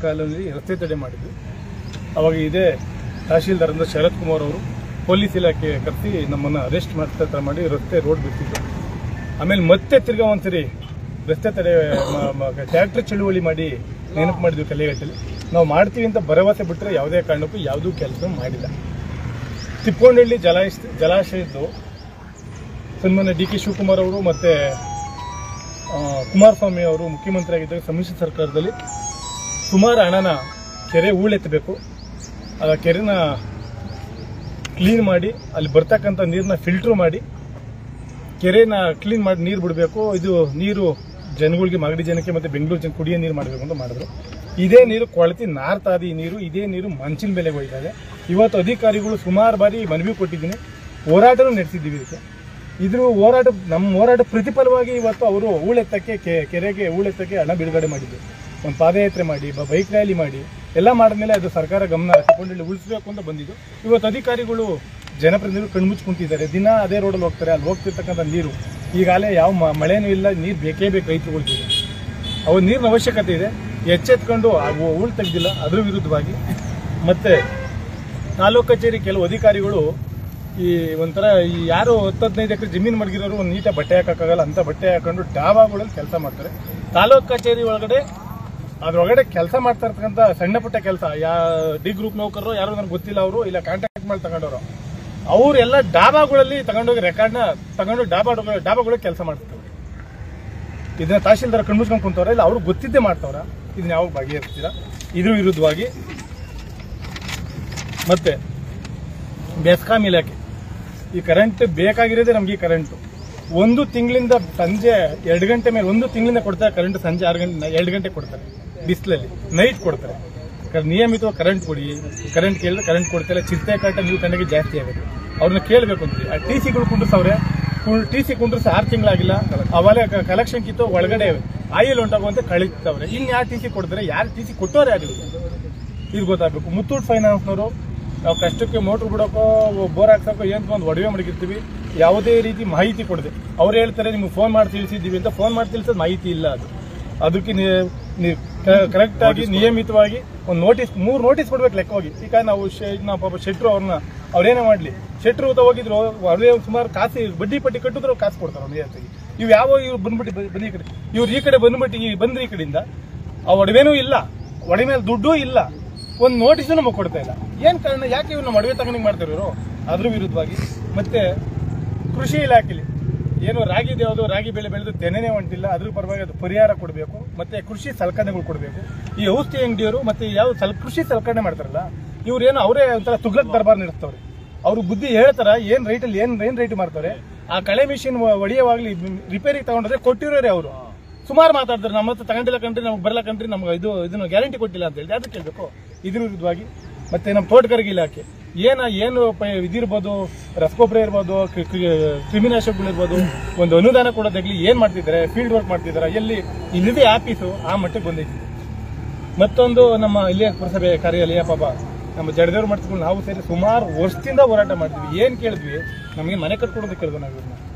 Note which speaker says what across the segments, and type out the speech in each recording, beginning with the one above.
Speaker 1: ಕಾಲದಲ್ಲಿ ರಸ್ತೆ ತಡೆ ಮಾಡಿದ್ವಿ. ಅವಾಗ ಇದೇ ತಹಶೀಲ್ದಾರ್ ಅಂದ್ರೆ ಶರತ್ ಕುಮಾರ್ ಅವರು ಪೊಲೀಸ್ ಇಲಾಖೆ ಕರೆಸಿ ನಮ್ಮನ್ನು ಅರೆಸ್ಟ್ ಮಾಡ್ತಾ ಮಾಡಿ ರೋಡ್ ಬಿಡ್ತಿದ್ರು. ಆಮೇಲೆ ಮತ್ತೆ ತಿರ್ಗಾ ಒಂದ್ಸರಿ ರಸ್ತೆ ತಡೆ ಟ್ರ್ಯಾಕ್ಟರ್ ಚಳುವಳಿ ಮಾಡಿ ನೆನಪು ಮಾಡಿದ್ವಿ ಕಲೆಗಟ್ಟಲ್ಲಿ. ನಾವು ಮಾಡ್ತೀವಿ ಅಂತ ಭರವಸೆ ಬಿಟ್ಟರೆ ಯಾವುದೇ ಕಾರಣಕ್ಕೂ ಯಾವುದೂ ಕೆಲಸ ಮಾಡಿಲ್ಲ. ತಿಪ್ಪಗೊಂಡಹಳ್ಳಿ ಜಲಾಶಯದ್ದು ಸನ್ಮಾನ್ಯ ಡಿ ಕೆ ಶಿವಕುಮಾರ್ ಅವರು ಮತ್ತು ಕುಮಾರಸ್ವಾಮಿ ಅವರು ಮುಖ್ಯಮಂತ್ರಿ ಆಗಿದ್ದಾಗ ಸಮ್ಮಿಶ್ರ ಸರ್ಕಾರದಲ್ಲಿ ಸುಮಾರು ಹಣನ ಕೆರೆ ಹೂಳೆತ್ತಬೇಕು, ಆ ಕೆರೆನ ಕ್ಲೀನ್ ಮಾಡಿ ಅಲ್ಲಿ ಬರ್ತಕ್ಕಂಥ ನೀರನ್ನ ಫಿಲ್ಟ್ರ್ ಮಾಡಿ ಕೆರೆನ ಕ್ಲೀನ್ ಮಾಡಿ ನೀರು ಬಿಡಬೇಕು. ಇದು ನೀರು ಜನಗಳಿಗೆ, ಮಾಗಡಿ ಜನಕ್ಕೆ ಮತ್ತು ಬೆಂಗಳೂರು ಜನ ಕುಡಿಯೋ ನೀರು ಮಾಡಬೇಕು ಅಂತ ಮಾಡಿದ್ರು. ಇದೇ ನೀರು ಕೊಳತಿ ನಾರ್ತಾದಿ ನೀರು, ಇದೇ ನೀರು ಮಂಚಿನ ಬೆಲೆಗೆ ಹೋಯ್ತಾ ಇದೆ. ಇವತ್ತು ಅಧಿಕಾರಿಗಳು ಸುಮಾರು ಬಾರಿ ಮನವಿ ಕೊಟ್ಟಿದ್ದೀನಿ, ಹೋರಾಟನೂ ನಡೆಸಿದ್ದೀವಿ. ಇದ್ರ ಹೋರಾಟ, ನಮ್ಮ ಹೋರಾಟ ಪ್ರತಿಫಲವಾಗಿ ಇವತ್ತು ಅವರು ಹೂಳೆತ್ತಕ್ಕೆ ಕೆರೆಗೆ ಹೂಳೆತ್ತಕ್ಕೆ ಹಣ ಬಿಡುಗಡೆ ಮಾಡಿದ್ದು. ಒಂದು ಪಾದಯಾತ್ರೆ ಮಾಡಿ, ಬೈಕ್ ರ್ಯಾಲಿ ಮಾಡಿ ಎಲ್ಲ ಮಾಡಿದ್ಮೇಲೆ ಅದು ಸರ್ಕಾರ ಗಮನ ಹಚ್ಚಿಕೊಂಡು ಉಳಿಸಬೇಕು ಅಂತ ಬಂದಿದ್ದು. ಇವತ್ತು ಅಧಿಕಾರಿಗಳು ಜನಪ್ರತಿನಿಧಿಗಳು ಕಣ್ಮುಚ್ಕೊಂತಿದ್ದಾರೆ. ದಿನ ಅದೇ ರೋಡಲ್ಲಿ ಹೋಗ್ತಾರೆ. ಅಲ್ಲಿ ಹೋಗ್ತಿರ್ತಕ್ಕಂಥ ನೀರು ಈಗಾಗಲೇ ಯಾವ ಮಳೆನೂ ಇಲ್ಲ, ನೀರು ಬೇಕೇ ಬೇಕು ರೈತರುಗಳಿಗೆ. ಅವು ನೀರಿನ ಅವಶ್ಯಕತೆ ಇದೆ. ಎಚ್ಚೆತ್ಕೊಂಡು ಹೂಳು ತೆಗೆದಿಲ್ಲ. ಅದ್ರ ವಿರುದ್ಧವಾಗಿ ಮತ್ತೆ ತಾಲೂಕು ಕಚೇರಿ ಕೆಲವು ಅಧಿಕಾರಿಗಳು ಈ ಒಂಥರ ಈ ಯಾರು 10-15 ಎಕರೆ ಜಮೀನು ಮಡಗಿರೋರು ಒಂದು ನೀಟಾಗಿ ಬಟ್ಟೆ ಹಾಕೋಕ್ಕಾಗಲ್ಲ ಅಂತ ಬಟ್ಟೆ ಹಾಕೊಂಡು ಡಾಬಾಗಳಲ್ಲಿ ಕೆಲಸ ಮಾಡ್ತಾರೆ. ತಾಲೂಕು ಕಚೇರಿ ಒಳಗಡೆ ಅದ್ರೊಳಗಡೆ ಕೆಲಸ ಮಾಡ್ತಾ ಇರ್ತಕ್ಕಂಥ ಸಣ್ಣ ಪುಟ್ಟ ಕೆಲಸ, ಡಿ ಗ್ರೂಪ್ ನೌಕರರು ಯಾರು ನನಗೆ ಗೊತ್ತಿಲ್ಲ, ಅವರು ಇಲ್ಲ ಕಾಂಟ್ಯಾಕ್ಟ್ ಮಾಡಿ ತಗೊಂಡವರು, ಅವರೆಲ್ಲ ಡಾಬಾಗಳಲ್ಲಿ ತಗೊಂಡೋಗಿ ರೆಕಾರ್ಡ್ನ ತಗೊಂಡು ಡಾಬಾಗಳಿಗೆ ಕೆಲಸ ಮಾಡ್ತಾರೆ. ಇದನ್ನ ತಹಶೀಲ್ದಾರ್ ಕಣ್ಮುಚ್ಕೊಂಡು ಕುಂತವ್ರ, ಇಲ್ಲ ಅವ್ರು ಗೊತ್ತಿದ್ದೇ ಮಾಡ್ತವ್ರ. ಇದನ್ನ ಯಾವಾಗ ಬಗೆಹರಿಸ್ತೀರಾ? ಇದ್ರ ವಿರುದ್ಧವಾಗಿ ಮತ್ತೆ ಬೆಸ್ಕಾಂ ಇಲಾಖೆ, ಈ ಕರೆಂಟ್ ಬೇಕಾಗಿರೋದೇ ನಮ್ಗೆ. ಈ ಕರೆಂಟು 1 ತಿಂಗಳಿಂದ ಸಂಜೆ 2 ಗಂಟೆ ಮೇಲೆ 1 ತಿಂಗಳಿಂದ ಕೊಡ್ತಾರೆ ಕರೆಂಟ್. ಸಂಜೆ 2 ಗಂಟೆ ಕೊಡ್ತಾರೆ, ಬಿಸಿಲಲ್ಲಿ ನೈಟ್ ಕೊಡ್ತಾರೆ. ನಿಯಮಿತವಾಗಿ ಕರೆಂಟ್ ಕೊಡಿ. ಕರೆಂಟ್ ಕೇಳಿದ್ರೆ ಕರೆಂಟ್ ಕೊಡ್ತಾರೆ. ಚಿರತೆ ಕಾಟ ನೀವು ಕಣ್ಣಿಗೆ ಜಾಸ್ತಿ ಆಗುತ್ತೆ. ಅವ್ರನ್ನ ಕೇಳಬೇಕು ಅಂತೀವಿ. ಆ ಟಿ ಸಿಗಳು ಕುಂಡ್ರಸವ್ರೆ, ಟಿ ಸಿ ಕುಂಡ್ರಸ 6 ತಿಂಗಳಾಗಿಲ್ಲ. ಅವಾಗಲೇ ಕಲೆಕ್ಷನ್ ಕಿತ್ತು ಒಳಗಡೆ ಆಯಿಲ್ ಹೊಂಟಾಗುವಂತೆ ಕಳೀತವ್ರೆ. ಇನ್ನು ಯಾರು ಟಿ ಸಿ ಕೊಡ್ತಾರೆ? ಯಾರು ಟಿ ಸಿ ಕೊಟ್ಟವ್ರೆ ಯಾರು? ಇದು ಗೊತ್ತಾಗಬೇಕು. ಮುತ್ತೂಟ್ ಫೈನಾನ್ಸ್ನವರು ನಾವು ಕಷ್ಟಕ್ಕೆ ಮೋಟ್ರ್ ಬಿಡೋಕೋ ಬೋರ್ ಹಾಕ್ಸೋಕೋ ಏನು ಒಂದು ಒಡವೆ ಮಡಗಿರ್ತೀವಿ, ಯಾವುದೇ ರೀತಿ ಮಾಹಿತಿ ಕೊಡದೆ ಅವ್ರು ಹೇಳ್ತಾರೆ ನಿಮ್ಗೆ ಫೋನ್ ಮಾಡಿ ತಿಳಿಸಿದ್ದೀವಿ ಅಂತ. ಫೋನ್ ಮಾಡಿ ತಿಳಿಸೋದು ಮಾಹಿತಿ ಇಲ್ಲ. ಅದಕ್ಕೆ ಕರೆಕ್ಟಾಗಿ ನಿಯಮಿತವಾಗಿ ಒಂದು ನೋಟಿಸ್, 3 ನೋಟಿಸ್ ಕೊಡ್ಬೇಕು ಲೆಕ್ಕವಾಗಿ. ಈಗ ನಾವು ಪಾಪ ಶೆಟ್ರು ಅವ್ರೇನೇ ಮಾಡಲಿ, ಶೆಟ್ರು ಹೋಗಿದ್ರು ಅವರೇ ಸುಮಾರು ಕಾಸು ಬಡ್ಡಿ ಪಟ್ಟಿ ಕಟ್ಟಿದ್ರು ಕಾಸು ಕೊಡ್ತಾರೆ ನಿಯತ್ತಾಗಿ. ಇವು ಇವ್ರು ಬಂದ್ಬಿಟ್ಟು ಬನ್ನಿ ಈ ಕಡೆ, ಇವ್ರು ಈ ಕಡೆ ಬಂದ್ಬಿಟ್ಟು ಬಂದ್ರೆ ಈ ಕಡೆಯಿಂದ ಆ ಒಡವೆನೂ ಇಲ್ಲ, ಒಡವೆ ಮೇಲೆ ದುಡ್ಡೂ ಇಲ್ಲ, ಒಂದು ನೋಟಿಸು ನಮಗೆ ಕೊಡ್ತಾ ಇಲ್ಲ. ಏನು ಕಾರಣ? ಯಾಕೆ ಇವ್ರು ನಮ್ಮ ಒಡವೆ ತಗೊಂಡು ಮಾಡ್ತಾರೆ ಇವರು? ಅದ್ರ ವಿರುದ್ಧವಾಗಿ ಮತ್ತೆ ಕೃಷಿ ಇಲಾಖೆಯಲ್ಲಿ ಏನು ರಾಗಿ ಬೆಳೆ ಬೆಳೆದು ತೆನೆನೇ ಹೊಂಟಿಲ್ಲ, ಅದ್ರ ಪರವಾಗಿ ಅದು ಪರಿಹಾರ ಕೊಡಬೇಕು. ಮತ್ತೆ ಕೃಷಿ ಸಲಕರಣೆಗಳು ಕೊಡಬೇಕು. ಈ ಔಷಧಿ ಅಂಗಡಿಯವರು ಮತ್ತೆ ಯಾವ ಕೃಷಿ ಸಲಕರಣೆ ಮಾಡ್ತಾರಲ್ಲ, ಇವ್ರೇನು ಅವರೇ ಒಂಥರ ತುಗ್ಲಕ್ ದರ್ಬಾರ್ ನಡೆಸ್ತವ್ರೆ. ಅವ್ರು ಬುದ್ಧಿ ಹೇಳ್ತಾರ ಏನ್ ರೈಟಲ್ಲಿ ಏನ್ ರೈಟ್ ಮಾಡ್ತಾರೆ. ಆ ಕಳೆ ಮಿಷಿನ್ ಒಡೆಯವಾಗ್ಲಿ ರಿಪೇರಿಗೆ ತಗೊಂಡ್ರೆ ಕೊಟ್ಟಿರೋರೆ ಅವರು. ಸುಮಾರು ಮಾತಾಡ್ತಾರೆ, ನಮ್ಮ ಹತ್ರ ತಗೊಂಡಿಲ್ಲ ಕಂಡ್ರಿ, ನಮ್ಗೆ ಬರಲ್ಲ ಕಂಡ್ರಿ, ನಮ್ಗೆ ಇದನ್ನು ಗ್ಯಾರಂಟಿ ಕೊಟ್ಟಿಲ್ಲ ಅಂತ ಹೇಳಿ. ಅದಕ್ಕೆ ಕೇಳಬೇಕು. ಇದ್ರ ವಿರುದ್ಧವಾಗಿ ಮತ್ತೆ ನಮ್ಮ ತೋಟಗಾರಿಕೆ ಇಲಾಖೆ ಏನು ಇದಿರ್ಬೋದು, ರಸಗೊಬ್ಬರ ಇರ್ಬೋದು, ಕ್ರಿಮಿನಾಶಕಗಳಿರ್ಬೋದು, ಒಂದು ಅನುದಾನ ಕೊಡೋದಾಗ್ಲಿ ಏನ್ ಮಾಡ್ತಿದ್ದಾರೆ, ಫೀಲ್ಡ್ ವರ್ಕ್ ಮಾಡ್ತಿದ್ದಾರೆ, ಇಲ್ಲಿದೆ ಆಫೀಸು ಆ ಮಟ್ಟಕ್ಕೆ ಬಂದೈತಿ. ಮತ್ತೊಂದು ನಮ್ಮ ಇಲ್ಲಿಯ ಪುರಸಭೆ ಕಾರ್ಯಾಲಯ ಪಾಪ ನಮ್ಮ ಜಡದೇವ್ರು ಮಾಡ್ತಿದ್ವಿ. ನಾವು ಸೇರಿ ಸುಮಾರು ವರ್ಷದಿಂದ ಹೋರಾಟ ಮಾಡ್ತೀವಿ. ಏನ್ ಕೇಳಿದ್ವಿ? ನಮಗೆ ಮನೆ ಕಟ್ಕೊಡೋದಕ್ಕೆ ಕೇಳಿದ್ವಿ.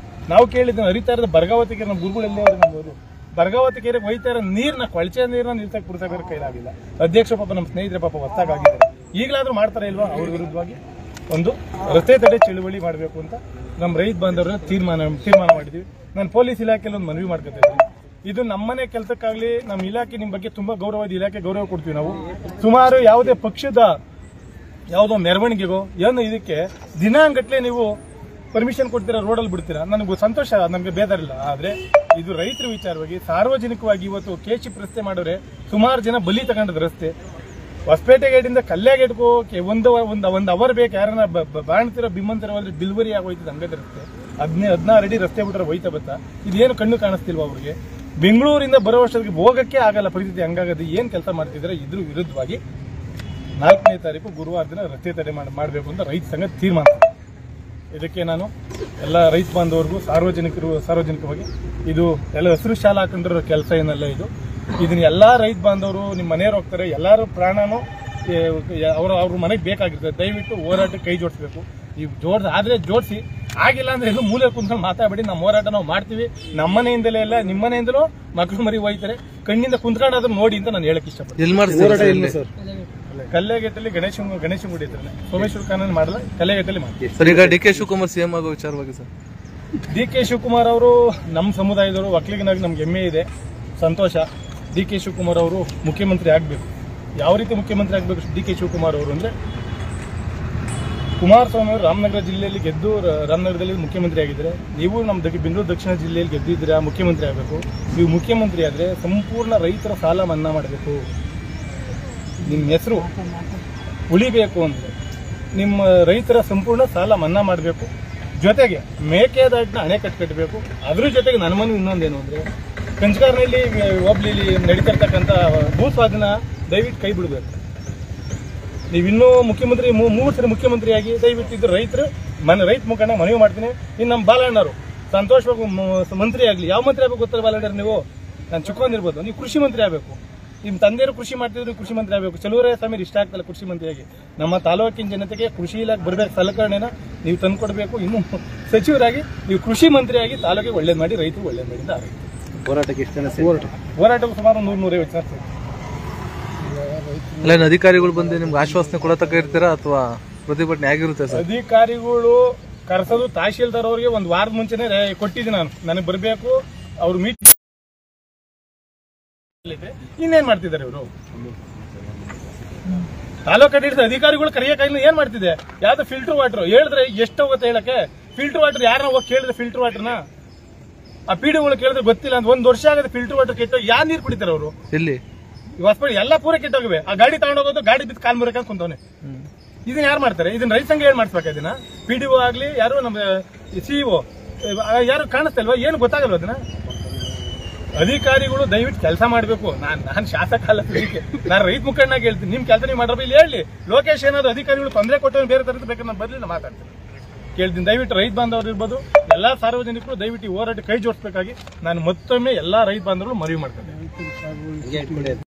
Speaker 1: ನಾವು ಕೇಳಿದ್ವಿ ಹರಿತಾ ಇರೋದು ಬರಗಾವತಿ ಕೆರೆ. ನಮ್ಮ ಗುರುಗಳೆಲ್ಲೇ ನಮ್ಮವರು ಬರಗಾವತಿ ಕೆರೆಗೆ ಹೋಯ್ತಾ ಇರೋ ನೀರ್ನ, ಕೊಳಚೆ ನೀರನ್ನ ನಿಲ್ಸಕ್ಕೆ ಪುರಸಭೆ ಕೈಲಾಗಿಲ್ಲ. ಅಧ್ಯಕ್ಷ ಪಾಪ ನಮ್ಮ ಸ್ನೇಹಿತರ ಪಾಪ ಹೊತ್ತಾಗಿದ್ದಾರೆ. ಈಗಲಾದ್ರೂ ಮಾಡ್ತಾರೆ ಇಲ್ವಾ? ಅವ್ರ ವಿರುದ್ಧವಾಗಿ ಒಂದು ರಸ್ತೆ ತಡೆ ಚಳುವಳಿ ಮಾಡಬೇಕು ಅಂತ ನಮ್ಮ ರೈತ ಬಾಂಧವರನ್ನ ತೀರ್ಮಾನ ಮಾಡಿದ್ವಿ. ನಾನು ಪೊಲೀಸ್ ಇಲಾಖೆಯಲ್ಲಿ ಒಂದು ಮನವಿ ಮಾಡ್ಕೊತಾ ಇದ್ದೀನಿ. ಇದು ನಮ್ಮನೆ ಕೆಲಸಕ್ಕಾಗಲಿ ನಮ್ಮ ಇಲಾಖೆ ನಿಮ್ಮ ಬಗ್ಗೆ ತುಂಬಾ ಗೌರವ ಇದೆ. ಇಲಾಖೆ ಗೌರವ ಕೊಡ್ತೀವಿ ನಾವು. ಸುಮಾರು ಯಾವುದೇ ಪಕ್ಷದ ಯಾವುದೋ ಮೆರವಣಿಗೆಗೋ ಏನು ಇದಕ್ಕೆ ದಿನಾಂಗಟ್ಲೆ ನೀವು ಪರ್ಮಿಷನ್ ಕೊಡ್ತೀರಾ, ರೋಡಲ್ಲಿ ಬಿಡ್ತೀರಾ, ನನಗೆ ಸಂತೋಷ, ನಮಗೆ ಬೇದಾರಿಲ್ಲ. ಆದರೆ ಇದು ರೈತರ ವಿಚಾರವಾಗಿ ಸಾರ್ವಜನಿಕವಾಗಿ ಇವತ್ತು ಕೆಶಿಪ್ ರಸ್ತೆ ಮಾಡೋರೆ ಸುಮಾರು ಜನ ಬಲಿ ತಗೊಂಡದ ರಸ್ತೆ. ಹೊಸಪೇಟೆ ಗೇಟಿಂದ ಕಲ್ಯಾಣ ಗೇಟ್ಗೆ ಹೋಗೋಕೆ ಒಂದು ಅವರ್ ಬೇಕು. ಯಾರನ್ನ ಬಾಣ್ತಿರೋ ಬಿಮ್ಮಂತಿರೋ ಅಂದ್ರೆ ಡಿಲಿವರಿ ಆಗೋಯ್ತದೆ ಹಂಗದ ರಸ್ತೆ. 16 ಅಡಿ ರಸ್ತೆ ಬಿಟ್ರೆ ಹೋಯ್ತಾ ಬತ್ತಾ. ಇದೇನು ಕಣ್ಣು ಕಾಣಿಸ್ತಿಲ್ವಾ ಅವ್ರಿಗೆ? ಬೆಂಗಳೂರಿಂದ ಬರೋ ವರ್ಷಕ್ಕೆ ಹೋಗಕ್ಕೆ ಆಗಲ್ಲ ಪರಿಸ್ಥಿತಿ ಹಂಗಾಗದು. ಏನು ಕೆಲಸ ಮಾಡ್ತಿದ್ರೆ ಇದ್ರ ವಿರುದ್ಧವಾಗಿ 4ನೇ ತಾರೀಕು ಗುರುವಾರ ದಿನ ರಸ್ತೆ ತಡೆ ಮಾಡಬೇಕು ಅಂತ ರೈತ ಸಂಘ ತೀರ್ಮಾನ. ಇದಕ್ಕೆ ನಾನು ಎಲ್ಲ ರೈತ ಬಾಂಧವರಿಗೂ ಸಾರ್ವಜನಿಕವಾಗಿ ಇದು ಎಲ್ಲ ಹಸಿರು ಶಾಲೆ ಹಾಕೊಂಡಿರೋ ಕೆಲಸ ಏನಲ್ಲ ಇದು. ಇದನ್ನ ಎಲ್ಲ ರೈತ ಬಾಂಧವರು ನಿಮ್ಮ ಮನೆಯವ್ರು ಹೋಗ್ತಾರೆ, ಎಲ್ಲರೂ ಪ್ರಾಣನೂ ಅವ್ರ ಮನೆಗೆ ಬೇಕಾಗಿರ್ತದೆ. ದಯವಿಟ್ಟು ಹೋರಾಟಕ್ಕೆ ಕೈ ಜೋಡಿಸ್ಬೇಕು. ಈಗ ಜೋಡಿಸಿ ಆಗಿಲ್ಲ ಅಂದ್ರೆ ಎಲ್ಲೂ ಮೂಲೆ ಕುಂತ್ಕೊಂಡು ಮಾತಾಡಬೇಡಿ. ನಮ್ಮ ಹೋರಾಟ ನಾವು ಮಾಡ್ತೀವಿ. ನಮ್ಮ ಮನೆಯಿಂದಲೇ ಇಲ್ಲ, ನಿಮ್ಮ ಮನೆಯಿಂದಲೂ ಮಕ್ಕಳು ಮರಿ ಹೋಯ್ತಾರೆ. ಕಣ್ಣಿಂದ ಕುಂತ್ಕೊಂಡಾದ್ರೂ ನೋಡಿ ಅಂತ ನಾನು ಹೇಳಕ್ ಇಷ್ಟಪಡ್ತೀನಿ. ಕಲ್ಲೇಘಟ್ಟಲ್ಲಿ ಗಣೇಶ ಗುಡಿ ಇದ್ರೆ ಸೋಮೇಶ್ವರ ಖಾನ್ ಮಾಡಲ್ಲ, ಕಲ್ಲೇಘಟ್ಟಲ್ಲಿ ಮಾಡ್ತೀವಿ
Speaker 2: ಸರ್. ಈಗ ಡಿ.ಕೆ. ಶಿವಕುಮಾರ್ ಸಿಎಂ ಆಗೋ ವಿಚಾರವಾಗಿ ಸರ್,
Speaker 1: ಡಿ.ಕೆ. ಶಿವಕುಮಾರ್ ಅವರು ನಮ್ಮ ಸಮುದಾಯದವರು, ಒಕ್ಕಲಿಗನಾಗಿ ನಮ್ಗೆ ಹೆಮ್ಮೆ ಇದೆ, ಸಂತೋಷ. ಡಿ.ಕೆ. ಶಿವಕುಮಾರ್ ಅವರು ಮುಖ್ಯಮಂತ್ರಿ ಆಗಬೇಕು. ಯಾವ ರೀತಿ ಮುಖ್ಯಮಂತ್ರಿ ಆಗಬೇಕು ಡಿ.ಕೆ. ಶಿವಕುಮಾರ್ ಅವರು ಅಂದ್ರೆ, ಕುಮಾರಸ್ವಾಮಿ ಅವರು ರಾಮನಗರ ಜಿಲ್ಲೆಯಲ್ಲಿ ಗೆದ್ದು ರಾಮನಗರದಲ್ಲಿ ಮುಖ್ಯಮಂತ್ರಿ ಆಗಿದ್ದಾರೆ. ನೀವು ನಮ್ಮ ಬೆಂಗಳೂರು ದಕ್ಷಿಣ ಜಿಲ್ಲೆಯಲ್ಲಿ ಗೆದ್ದಿದ್ದೀರಾ, ಮುಖ್ಯಮಂತ್ರಿ ಆಗಬೇಕು. ನೀವು ಮುಖ್ಯಮಂತ್ರಿ ಆದರೆ ಸಂಪೂರ್ಣ ರೈತರ ಸಾಲ ಮನ್ನಾ ಮಾಡಬೇಕು. ನಿಮ್ಮ ಹೆಸರು ಉಳಿಬೇಕು ಅಂದರೆ ನಿಮ್ಮ ರೈತರ ಸಂಪೂರ್ಣ ಸಾಲ ಮನ್ನಾ ಮಾಡಬೇಕು. ಜೊತೆಗೆ ಮೇಕೆದಾಟಿನ ಅಣೆಕಟ್ಟು ಕಟ್ಟಬೇಕು. ಅದ್ರ ಜೊತೆಗೆ ನನ್ನ ಮನವಿ ಇನ್ನೊಂದೇನು ಅಂದರೆ, ಕಂಚಗಾರನಲ್ಲಿ ಹೋಬ್ಳಿಲಿ ನಡೀತಾ ಇರ್ತಕ್ಕಂಥ ಭೂ ಸ್ವಾಧೀನ ದಯವಿಟ್ಟು ಕೈ ಬಿಡಬೇಕು. ನೀವಿನ್ನೂ ಮುಖ್ಯಮಂತ್ರಿ 3 ಸರಿ ಮುಖ್ಯಮಂತ್ರಿಯಾಗಿ ದಯವಿಟ್ಟು ಇದು ರೈತ ಮುಖಂಡ ಮನವಿ ಮಾಡ್ತೀನಿ. ಇನ್ನು ನಮ್ಮ ಬಾಲಣ್ಣರು ಸಂತೋಷವಾಗಿ ಮಂತ್ರಿ ಆಗಲಿ. ಯಾವ ಮಂತ್ರಿ ಆಗಬೇಕು ಗೊತ್ತಲ್ಲ ಬಾಲಣ್ಣರು, ನೀವು ನಾನು ಚಿಕ್ಕಂದಿರ್ಬೋದು, ನೀವು ಕೃಷಿ ಮಂತ್ರಿ ಆಗಬೇಕು. ನಿಮ್ಮ ತಂದೆಯರು ಕೃಷಿ ಮಾಡ್ತಿದ್ರು, ಕೃಷಿ ಮಂತ್ರಿ ಆಗಬೇಕು. ಚಲುವರಾಯ ಸ್ವಾಮಿ ಇಷ್ಟ ಆಗ್ತಲ್ಲ ಕೃಷಿ ಮಂತ್ರಿಯಾಗಿ. ನಮ್ಮ ತಾಲೂಕಿನ ಜನತೆಗೆ ಕೃಷಿ ಇಲಾಖೆ ಬರಬೇಕು, ಸಲಕರಣೆನ ನೀವು ತಂದುಕೊಡ್ಬೇಕು. ಇನ್ನು ಸಚಿವರಾಗಿ ನೀವು ಕೃಷಿ ಮಂತ್ರಿಯಾಗಿ ತಾಲೂಕಿಗೆ ಒಳ್ಳೇದು ಮಾಡಿ, ರೈತರು ಒಳ್ಳೇದು ಮಾಡಿದ
Speaker 2: ಹೋರಾಟಕ್ಕೆ
Speaker 1: ಹೋರಾಟಕ್ಕೂ ಸುಮಾರು 100-150 ಜನ.
Speaker 2: ಅಲ್ಲ, ಅಧಿಕಾರಿಗಳು ಬಂದು ನಿಮ್ಗೆ ಆಶ್ವಾಸನೆ ಕೊಡತಕ್ಕ ಇರ್ತೀರಾ ಅಥವಾ ಪ್ರತಿಭಟನೆ ಆಗಿರುತ್ತೆ ಸರ್?
Speaker 1: ಅಧಿಕಾರಿಗಳು ಕರೆಸೋದು ತಹಶೀಲ್ದಾರ್ ಅವರಿಗೆ 1 ವಾರದ ಮುಂಚೆನೆ ಕೊಟ್ಟಿದ್ದೀನಿ ನಾನು, ನನಗೆ ಬರಬೇಕು. ಅವ್ರು ಮೀಟ್ ಇನ್ನೇನ್ ಮಾಡ್ತಿದ್ದಾರೆ ಇವರು? ತಾಲೂಕು ಆಡಳಿತ ಅಧಿಕಾರಿಗಳು ಕರೆಯಕ್ಕಾಗಿಲ್ಲ, ಏನ್ ಮಾಡ್ತಿದೆ? ಯಾವ್ದು ಫಿಲ್ಟರ್ ವಾಟರ್ ಹೇಳಿದ್ರೆ ಎಷ್ಟು ಹೋಗುತ್ತೆ ಹೇಳಕ್ಕೆ? ಫಿಲ್ಟರ್ ವಾಟರ್ ಯಾರನ್ನ ಹೋಗಿ ಕೇಳಿದ್ರೆ ಫಿಲ್ಟರ್ ವಾಟರ್ನ ಆ ಪಿಡಿಗಳು ಕೇಳಿದ್ರೆ ಗೊತ್ತಿಲ್ಲ ಅಂತ 1 ವರ್ಷ ಆಗದೆ ಫಿಲ್ಟರ್ ವಾಟರ್ ಕೆಟ್ಟೋ ಯಾರು ನೀರು ಕುಡಿತಾರೆ ಅವರು? ಇಲ್ಲಿ ಹೊಸಪಡಿ ಎಲ್ಲ ಪೂರ ಕೆಟ್ಟೋಗಿವೆ. ಆ ಗಾಡಿ ತಗೊಂಡೋಗೋದು, ಗಾಡಿ ಬಿದ್ದು ಕಾಲ್ ಮುರಕ ಕುಂತವನೆ. ಇದನ್ನ ಯಾರು ಮಾಡ್ತಾರೆ? ಇದನ್ನ ರೈತ ಸಂಘ ಏನ್ ಮಾಡಿಸ್ಬೇಕು? ಇದನ್ನ ಪಿಡಿಒ ಆಗ್ಲಿ, ಯಾರು ನಮ್ಮ ಸಿಇಒ ಯಾರು ಕಾಣಿಸ್ತಲ್ವಾ? ಏನು ಗೊತ್ತಾಗಲ್ವ ಅದನ್ನ? ಅಧಿಕಾರಿಗಳು ದಯವಿಟ್ಟು ಕೆಲಸ ಮಾಡಬೇಕು. ನಾನು ಶಾಸಕ ಅಲ್ಲ, ನಾನು ರೈತ ಮುಖಂಡನಾಗಿ ಹೇಳ್ತೀನಿ. ನಿಮ್ ಕೆಲಸ ನೀವು ಮಾಡ್ರಪ್ಪ. ಇಲ್ಲಿ ಹೇಳಿ, ಲೋಕೇಶ್ ಏನಾದ್ರು ಅಧಿಕಾರಿಗಳು ತೊಂದರೆ ಕೊಟ್ಟು ಬೇರೆ ತರ ಬೇಕಾದ್ರೆ ನಾನು ಬರ್ಲಿ, ನಾನು ಮಾತಾಡ್ತೀನಿ, ಕೇಳ್ತೀನಿ. ದಯವಿಟ್ಟು ರೈತ ಬಾಂಧವರು ಇರ್ಬೋದು, ಎಲ್ಲಾ ಸಾರ್ವಜನಿಕರು ದಯವಿಟ್ಟು ಈ ಹೋರಾಟ ಕೈ ಜೋಡಿಸಬೇಕಾಗಿ ನಾನು ಮತ್ತೊಮ್ಮೆ ಎಲ್ಲಾ ರೈತ ಬಾಂಧವರು ಮನವಿ ಮಾಡ್ತೇನೆ.